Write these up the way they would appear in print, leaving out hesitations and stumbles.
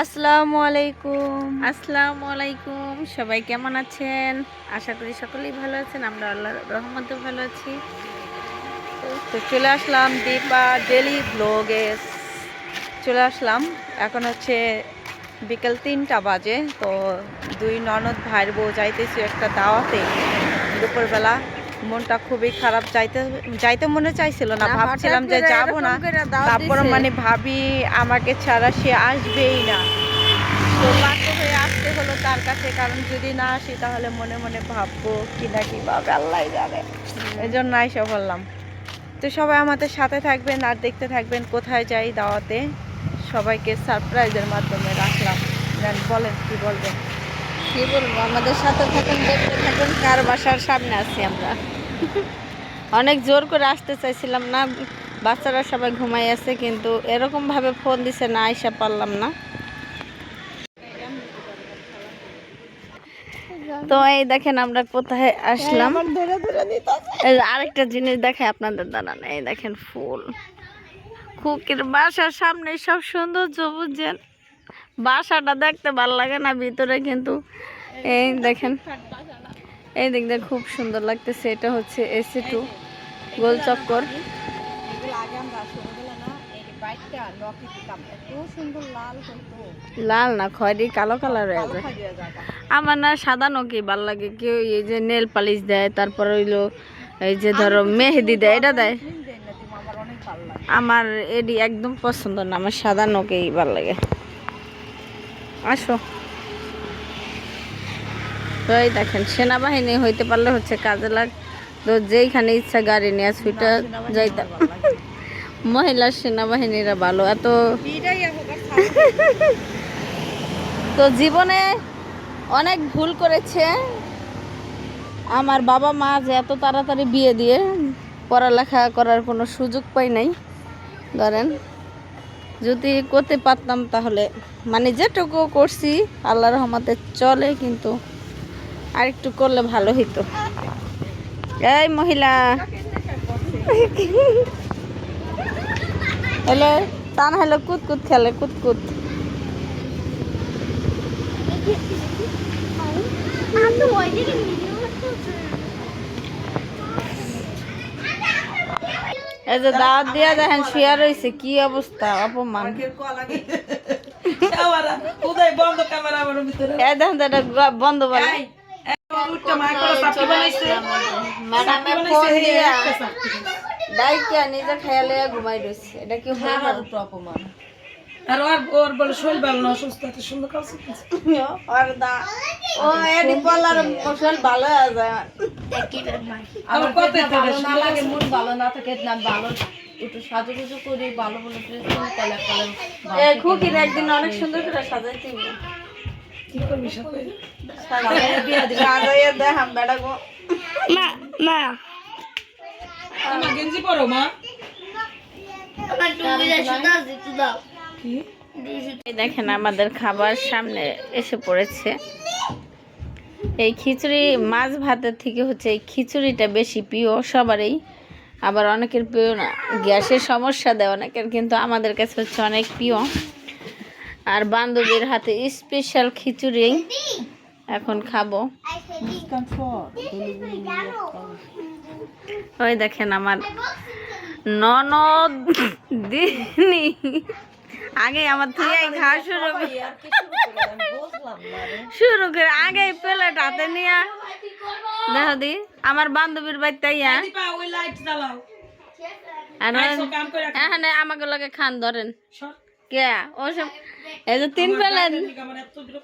আসসালামু আলাইকুম সবাই কেমন আছেন? আশা করি সকলেই ভালো আছেন। আমরা আল্লাহর রহমতে ভালো আছি। তো চলে আসলাম দীপা ডেলি ব্লগে চলে আসলাম। এখন হচ্ছে বিকেল 3টা বাজে। তো দুই ননদ ভাইয়ের বউ যাইতেছি একটা দাওয়াতে দুপুরবেলা। মনটা খুবই খারাপ, যাইতে মনে চাইছিল না, ভাবছিলাম যে যাব না। তারপর মানে ভাবি আমাকে ছাড়া সে আসবেই না, তো বাধ্য হয়ে আসতে হলো তার কাছে। কারণ যদি না আসি তাহলে মনে মনে ভাববো কি না কিভাবে আল্লাহ জানে। এই জন্য আইসা বললাম। তো সবাই আমাদের সাথে থাকবেন আর দেখতে থাকবেন কোথায় যাই দাওয়াতে। সবাইকে সারপ্রাইজের মাধ্যমে রাখলাম। বলেন কি বলবেন? কি বলবো, আমাদের সাথে থাকেন, দেখতে থাকেন কার বাসার সামনে আছি আমরা। অনেক জোর করে আসতে চাইছিলাম না, বাচ্চারা সবাই ঘুমাই আছে, কিন্তু এরকম ভাবে ফোন দিছে না, আইসা পারলাম না। তো এই দেখেন আমরা কোথায় আসলাম। আরেকটা জিনিস দেখে আপনাদের দাঁড়ান, এই দেখেন ফুল। খুকির বাসার সামনে সব সৌন্দর্য বুঝছেন। বাসাটা দেখতে ভালো লাগে না ভিতরে, কিন্তু এই দেখেন এই দিক দিয়ে খুব সুন্দর লাগতেছে। এটা হচ্ছে AC2 গোল চক্কর। লাল না খয়েরি কালো কালার হয়ে যায়। আমার না সাদা নকি ভাল লাগে। কেউ এই যে নেল পালিশ দেয়, তারপর হইলো এই যে ধরো মেহেদি দেয়, এটা দেয়। আমার এডি একদম পছন্দ না, আমার সাদা নকেই ভাল লাগে। আসো। তো এই দেখেন সেনাবাহিনী হইতে পারলে হচ্ছে কাজে লাগ। তো যেইখানে ইচ্ছা গাড়ি নিয়ে ছুটে যাইতাম। মহিলা সেনাবাহিনীরা ভালো এত। তো জীবনে অনেক ভুল করেছে আমার বাবা মা, যে এত তাড়াতাড়ি বিয়ে দিয়ে পড়ালেখা করার কোনো সুযোগ পাই নাই। ধরেন যদি করতে পারতাম তাহলে মানে যেটুকু করছি আল্লাহর রহমতে চলে, কিন্তু আরেকটু করলে ভালো হইতো। এই মহিলা হলো তা না হলো কুতকুত খেলে, কুতকুত। এই যে দাওয়াত দিয়া দেখেন শুয়া রয়েছে, কি অবস্থা, অপমান। এই দেখেন এটা বন্ধ বলে নিজে খেয়ালে ঘুমাই রয়েছে। এটা কি অপমান? আর ওর বলে শরীর ভালো না, অসুস্থ, এত সুন্দর কাজ ও এডি বলার শরীর ভালো হয়ে যায়। আমার কত না লাগে, মন ভালো না থাকে না, ভালো একটু সাজুগুজু করি, ভালো ভালো ড্রেস কিনি, কালার কালার। এই খুকির একদিন অনেক সুন্দর করে সাজাইতে হবে। কি করবি সাথে সাজাইয়া বিয়া দিবে, সাজাইয়া দেখাম বেটা গো। না না তোমার গেঞ্জি পরো মা। দেখেন আমাদের খাবার সামনে এসে পড়েছে। এই খিচুড়ি মাছ ভাতের থেকে হচ্ছে এই খিচুড়িটা বেশি প্রিয় সবারই, আবার অনেকের প্রিয় না, গ্যাসের সমস্যা দেয় অনেকের, কিন্তু আমাদের কাছে হচ্ছে অনেক প্রিয়। আর বান্ধবীর হাতে স্পেশাল খিচুড়ি এখন খাবো। ওই দেখেন আমার ননদ দিনি আগে আমার থেকে খাওয়া শুরু করে আগে প্লেট হাতে নিয়ে দেখো দি আমার বান্ধবীর বাড়িতে এখানে আমাকে লগে খান ধরেন কে ওসব। এই যে 3 প্লেট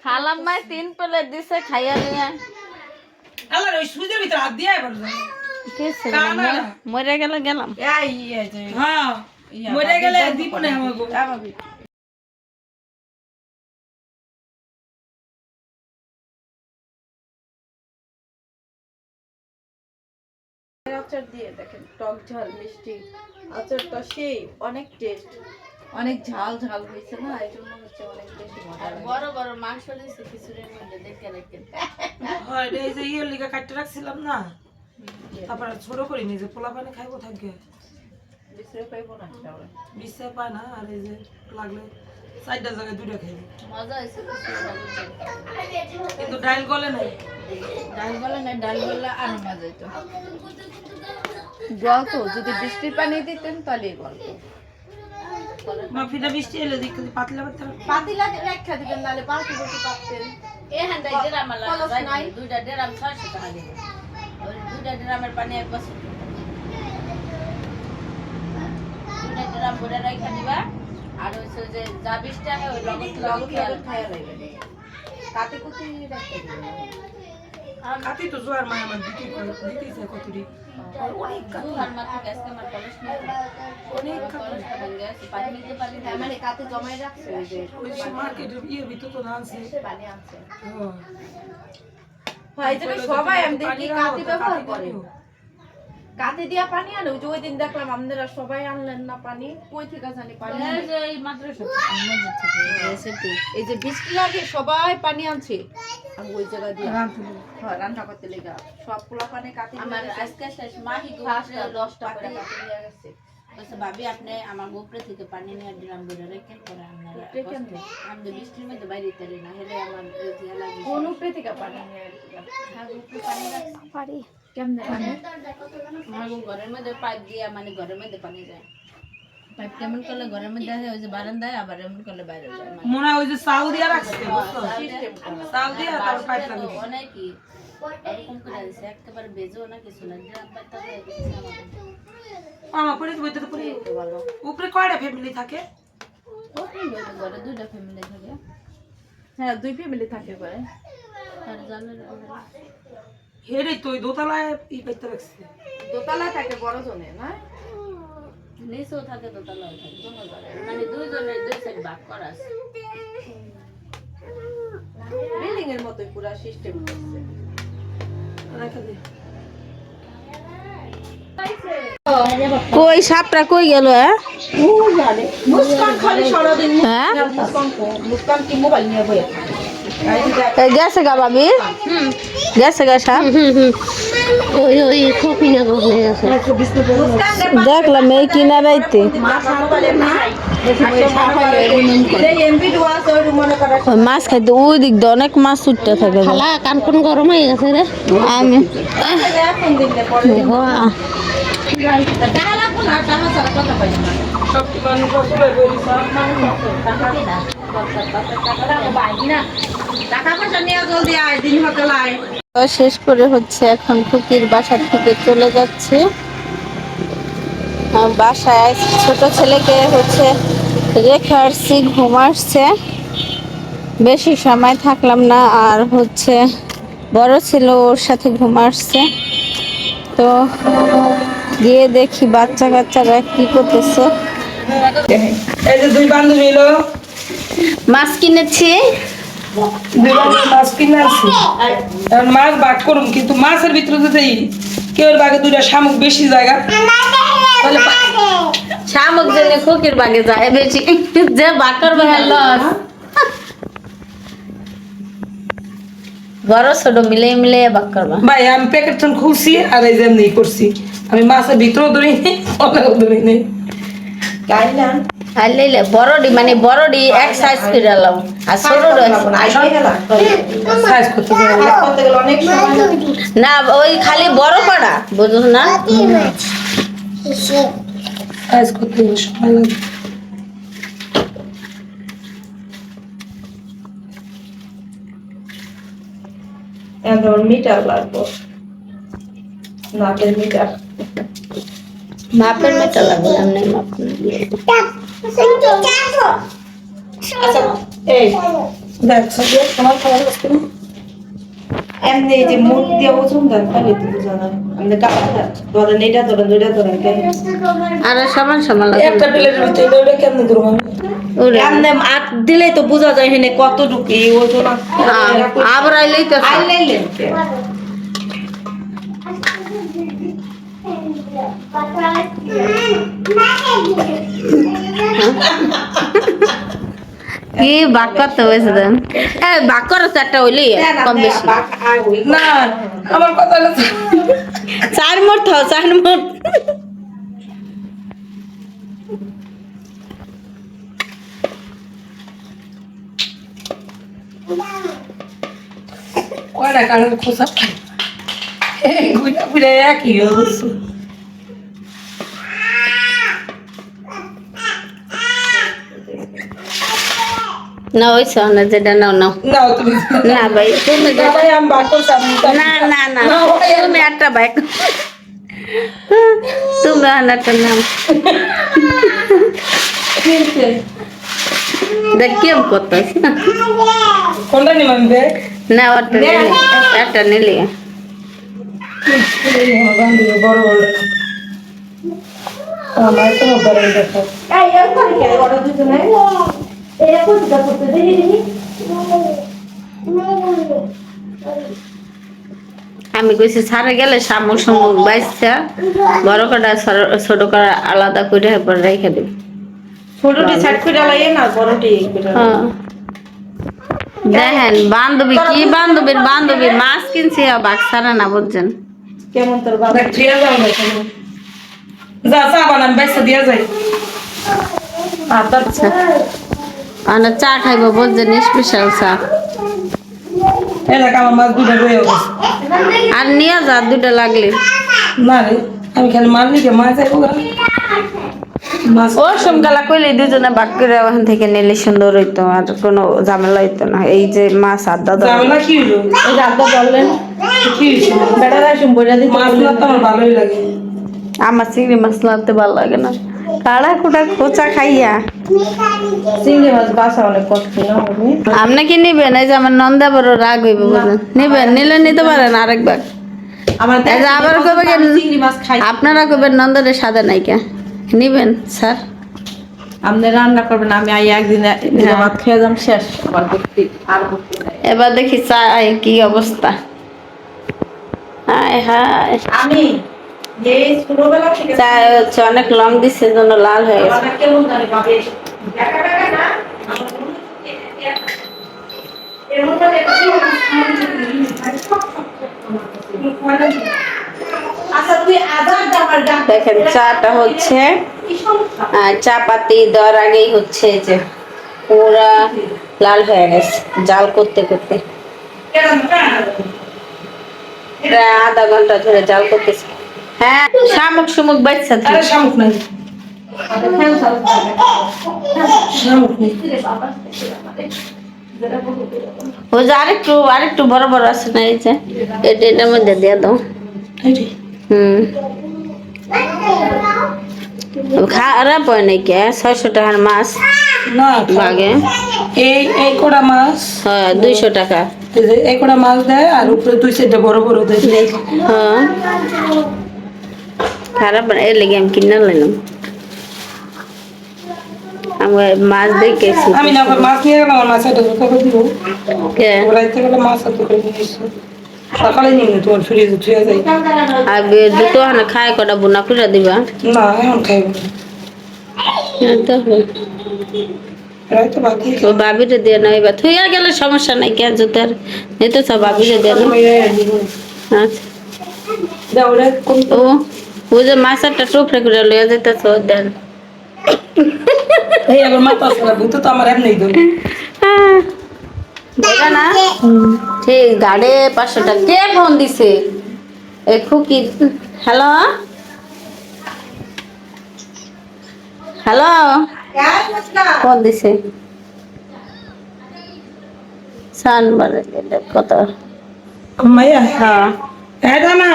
খালাম মাই 3 প্লেট দিছে, খাইয়া নিয়ে মরে গেলে গেলাম। মরে গেলে দিব না আচার দিয়ে দেখেন, টক ঝাল মিষ্টি আচারটা সেই অনেক টেস্ট, অনেক ঝাল ঝাল হয়েছে না, এই জন্য হচ্ছে অনেক বেশি মজা লাগে। বড় বড় মাংস দিয়েছে খিচুড়ির মধ্যে, দেখে দেখেন। হয় এই যে ইয়ের লিগা কাটতে রাখছিলাম না, তারপর ছোট করি নিজে পোলা পানি খাইবো থাকে, বিশ্রে পাইবো না, বিশ্বে পায় না। আর এই যে লাগলে চারটা জায়গায় দুইটা খাইবে মজা হয়েছে কিন্তু ডাল গলে নাই ডাল বলে না, ডাল বললে আরো মজা হইতো। গল্প যদি বৃষ্টির পানি দিতেন তাহলে গল্প মাফিটা বৃষ্টি এলে দেখতে পাতলা পাতলা পাতিলা রেখা দিবেন, নাহলে বালতি বলতে পারতেন। এই হ্যান্ডাই ড্রাম লাগে, দুইটা ড্রাম 600 টাকা দিবেন। ওই দুইটা ড্রামের পানি এক বছর, দুইটা ড্রাম ভরে রেখা দিবা। আর হচ্ছে যে যা বৃষ্টি আহে ওই লগত খাইয়া লইবেন। কাতে কুতি রাখতে দিবেন। কাতি তো জোয়ার মায় আমার দিতেছে কতটি অনেক কাতি দুহার মাথা গ্যাসকে আমার কলস নিয়ে অনেক কলস ভেঙে গেছে, পানি নিতে পারি না। মানে কাতে জমাই রাখছে ওই যে ওই মার্কেটের ইয়ে ভিতর তো আনছে পানি আনছে। হ্যাঁ ভাই যে সবাই আমি দেখি কাতে ব্যবহার করে, কাতে দিয়া পানি আনে। ওই যে ওই দিন দেখলাম আপনারা সবাই আনলেন না পানি, কই থেকে জানি পানি এই যে এই মাদ্রাসা মসজিদ থেকে এই যে বৃষ্টি লাগে সবাই পানি আনছে। আমি ওই জায়গা দিয়ে হ্যাঁ রান্না করতে লেগা সব পোলা পানি কাতে আমার আজকে শেষ মাহি গোপরে 10টা করে কাতে নিয়ে গেছে। বলছে ভাবি আপনি আমার গোপরে থেকে পানি নিয়ে ড্রাম ভরে রেখেন, পরে আপনারা আমি বৃষ্টির মধ্যে বাইরে তারি না হেলে আমার জিয়া লাগে। কোন উপরে থেকে পানি নিয়ে হ্যাঁ উপরে পানি রাখছি পারি কেমনে পানি আমার ঘরের মধ্যে পাইপ দিয়া, মানে ঘরের মধ্যে পানি যায়। পাইপ কেমন করলে ঘরের মধ্যে আসে, ওই যে বারান্দায়, আবার এমন করলে বাইরে যায়। মনে হয় ওই যে সাউদিয়া রাখছে সাউদিয়া তারপর পাইপ লাগিয়ে অনেকই এরকম করে দিছে, একেবারে বেজও না কিছু না, ড্রাম পাইতা হয়ে গেছে আমার পরে বইতে তো পরে ভালো। উপরে কয়টা ফ্যামিলি থাকে? ঘরে দুইটা ফ্যামিলি থাকে। হ্যাঁ 2 ফ্যামিলি থাকে করে। আর জানেন হেরে তো ওই দোতলায় ই পাইতে রাখছে, দোতলায় থাকে বড় জনে না, নিচেও থাকে দোতলায় থাকে দোনো জায়গায়, মানে দুইজনের দুই সাইড ভাগ করা আছে। বিল্ডিং এর মতই পুরো সিস্টেম করছে। রাখা দে কই সাপটা কই গেল? মুস্কান খালি সারাদিন হ্যাঁ মুস্কান কি মোবাইল নিয়ে বইয়া গেছে গা ভাবি, গেছে গা সাপ। দেখলাম এই কিনা রাইতে মাছ খাইতে ওই দিক দিয়ে অনেক মাছ উঠতে থাকে। কান কোন গরম হয়ে গেছে রে আমি শেষ করে হচ্ছে এখন খুকির বাসা থেকে চলে যাচ্ছে। বাসায় ছোট ছেলেকে হচ্ছে রেখে আসছি, ঘুম আসছে, বেশি সময় থাকলাম না। আর হচ্ছে বড় ছিল, ওর সাথে ঘুম আসছে। তো গিয়ে দেখি বাচ্চা কাচ্চারা কি করতেছে। এই যে দুই বান্ধবী এলো, মাছ কিনেছি, দুই বান্ধবী মাছ কিনে আনছি। এখন মাছ ভাগ করুম, কিন্তু মাছের ভিতরে যদি কেউ ভাগে দুইটা শামুক বেশি জায়গা শামুক জেনে খুকির বাগে যায় বেশি, যে বাকর বাহার লস। বড় ছোট মিলে মিলে বাক করবা। ভাই আমি প্যাকেট খুলছি আর এই যে এমনি করছি, আমি মাছের ভিতরেও ধরি নেই ওনারও ধরি নেই। গাইলাম খাইলে বড়ডি মানে বড়ডি এক সাইজ করে লাও, আর ছোট সাইজ করতে গেলে অনেক সময় না, ওই খালি বড় পাড়া বুঝো না, সাইজ করতে গেলে সময় লাগে। এখন মিটার লাগবে, নাপের মিটার, মাপের মেটা লাগবে এমনি মাপ এই দেখ সব তোমার খাবার লাগবে না এমনি যে মুখ দিয়ে ওজন দেন তাহলে তো বোঝা যায়। আমাদের কাপড়টা ধরেন, এটা ধরেন, দুইটা ধরেন, আর সমান সমান লাগবে। একটা প্লেটের ভিতরে ওটা কেমনে করবো এমনি আট দিলেই তো বোঝা যায় হেনে কতটুকু এই ওজন। আবার আইলেই তো কি বাক করতে হয়েছে দেন, বাক করো চারটা হইলেই কম বেশি না। আমার কথা হলো 4 মোট থাও, 4 মোট। কয়টা কারণ খোসা এই গুইটা পুরে একই অবস্থা না হয়েছে না যেটা নাও নাও নাও তুমি না ভাই তুমি বাবাই আমি বার করছি না না না তুমি একটা বাইক তুমি একটা নাম দেখ কেম করতেছ কোনটা নিলাম বে না একটা নিলি বড় বড় আমার তো বড় দেখো এই এর করে কে বড় দুটো নাই এরা কত করতে দেখি দেখি আমি কইছি ছাড়ে গেলে শামুক শামুক বাইসা বড় কটা ছোট কটা আলাদা করে পর রেখে দেবে ছোটটি সাইড করে লাইয়ে না বড়টি হ্যাঁ দেখেন বান্ধবী কি বান্ধবীর মাছ কিনছি বাঘ ছাড়া না বুঝছেন কেমন তোর বাবা ট্রিয়া যাও না কেন যা চা বানান বাইসা দিয়া যায় আচ্ছা আর চা খাইবো বুঝছেন স্পেশাল চা এলাকা আমার মাছ দুটো রয়ে গেছে আর নিয়ে যা দুটো লাগলে না রে আমি খালি মারলি কে মাছ আইবো মাছ ও সমকালা কইলে দুজনে বাক করে ওখান থেকে নিলে সুন্দর হইতো আর কোনো ঝামেলা হইতো না এই যে মাছ আড্ডা দাও ঝামেলা কি হলো এই যে আড্ডা বললেন কি হয়েছে বেড়া রাখুন বইটা দিতে মাছ না তো আমার ভালোই লাগে আমার চিংড়ি মাছ লাগতে ভালো লাগে না কাড়া কুটা খোঁচা খাইয়া চিংড়ি মাছ বাসা অনেক কষ্ট না হবে আপনি কি নিবেন এই যে আমার নন্দা বড় রাগ হইব বুঝলেন নিবেন নিলে নিতে পারেন আরেকবার আমার এই যে আবার কবে চিংড়ি মাছ খাই আপনারা কবেন নন্দারে সাদা নাইকা নিবেন স্যার আপনি রান্না করবেন আমি আই একদিন ভাত খেয়ে যাম শেষ আবার দেখতে আর দেখতে নাই এবার দেখি চা কি অবস্থা হায় হায় আমি এই ছোটবেলা থেকে চা হচ্ছে অনেক লং দিচ্ছে জন্য লাল হয়ে গেছে আমার কেমন জানি পাবে দেখা দেখা না এমন করে আচ্ছা তুই আধার দাবার ডাক দেখেন চাটা হচ্ছে চা পাতি দেওয়ার আগেই হচ্ছে এই যে পুরা লাল হয়ে গেছে জাল করতে করতে প্রায় আধা ঘন্টা ধরে জাল করতেছে হ্যাঁ শামুক সুমুক বাচ্চা তো আরে শামুক নাই শামুক নেই ওই যে আরেকটু বড় বড় আছে না এই যে এটার মধ্যে দিয়ে দাও খারাপ হয় নাকি 600 টাকার মাছ না বাগে এই কোড়া মাছ হ্যাঁ 200 টাকা এই যে এই কোড়া মাছ দেয় আর উপরে দুই সাইডে বড় বড় দেয় হ্যাঁ খারাপ না এর লেগে আমি কিনে নিলাম আমি মাছ দেখেছি আমি না মাছ নিয়ে গেলাম আমার মাছ এটা করে দিব কে রাইতে গেলে মাছ এত করে নিয়ে এসো সকালে নিয়ে তোমার ফ্রিজে ছুঁয়ে যাই আর দুটো হানা খায় কটা বোনা করে দিবা না এখন খাইব তো রাইতে বাকি ও বাবিরে দিয়ে না এবার থুইয়া গেলে সমস্যা নাই কে জুতার এই তো সব বাবিরে দিয়ে না আচ্ছা দাও রে কোন ও যে মাছটা টুকরে করে লইয়া যেতেছ দেন এই আবার মাথা আসলে ভূত তো আমার এমনি দই এটা না ঠিক গাড়ে 500 টাকা কে ফোন দিছে এ খুকি হ্যালো হ্যালো ফোন দিছে সান বারে কত মাইয়া হ্যাঁ এটা না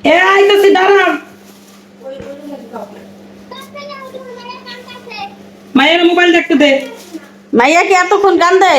এ আইতাছি দাঁড়া মায়ের মোবাইল দেখতে দে মাইয়া কি এতক্ষণ কান্দে